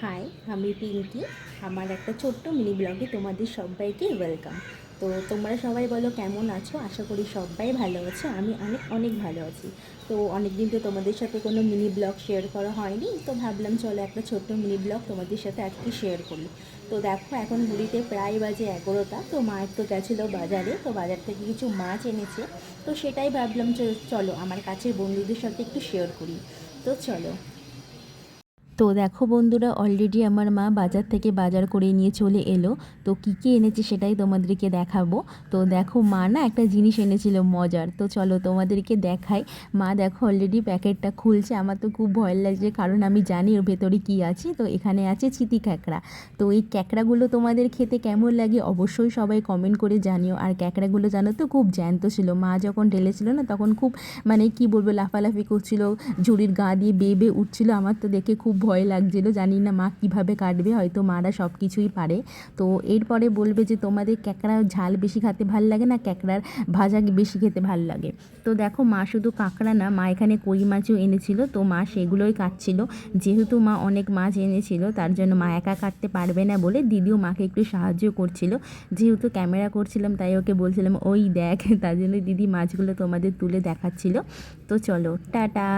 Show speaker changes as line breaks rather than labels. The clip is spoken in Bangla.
হাই, আমি পিঙ্কি। আমার একটা ছোট্ট মিনি ব্লগে তোমাদের সবাইকে ওয়েলকাম। তো তোমরা সবাই বলো কেমন আছো? আশা করি সবাই ভালো আছো। আমি অনেক অনেক ভালো আছি। তো অনেক দিন তো তোমাদের সাথে কোনো মিনি ব্লগ শেয়ার করা হয়নি, তো ভাবলাম চলো একটা ছোট্ট মিনি ব্লগ তোমাদের সাথে আজকে শেয়ার করি। তো দেখো, এখন ঘুরিতে প্রায় বাজে 11টা। তো মা একটু গেছিলো বাজারে, তো বাজার থেকে কিছু মাছ এনেছে। তো সেটাই ভাবলাম চলো আমার কাছের বন্ধুদের সাথে একটু শেয়ার করি। তো চলো। তো দেখো বন্ধুরা, অলরেডি আমার মা বাজার থেকে বাজার করে নিয়ে চলে এলো। তো কী কী এনেছে সেটাই তোমাদেরকে দেখাবো। তো দেখো, মা না একটা জিনিস এনেছিল মজার। তো চলো তোমাদেরকে দেখাই। মা দেখো অলরেডি প্যাকেটটা খুলছে। আমার তো খুব ভয় লাগছে, কারণ আমি জানি ওর ভেতরে কী আছে। তো এখানে আছে চিতি ক্যাকড়া। তো এই ক্যাকড়াগুলো তোমাদের খেতে কেমন লাগে অবশ্যই সবাই কমেন্ট করে জানিও। আর ক্যাকড়াগুলো জানো তো খুব জ্যান্ত ছিল। মা যখন ঢেলেছিল না, তখন খুব মানে কি বলবো, লাফালাফি করছিল, ঝুড়ির গা দিয়ে বেয়ে বেয়ে উঠছিল। আমার তো দেখে খুব ভয় লাগছিলো, জানি না মা কীভাবে কাটবে, হয়তো মারা সব কিছুই পারে। তো এরপরে বলবে যে তোমাদের ক্যাকড়ার ঝাল বেশি খেতে ভাল লাগে না ক্যাকড়ার ভাজা বেশি খেতে ভাল লাগে। তো দেখো, মা শুধু কাঁকড়া না, মা এখানে কই মাছও এনেছিল। তো মা সেগুলোই কাটছিল। যেহেতু মা অনেক মাছ এনেছিল, তার জন্য মা একা কাটতে পারবে না বলে দিদিও মাকে একটু সাহায্য করছিল। যেহেতু ক্যামেরা করছিলাম, তাই ওকে বলছিলাম ওই দেখ, তার জন্য দিদি মাছগুলো তোমাদের তুলে দেখাচ্ছিল। তো চলো, টাটা।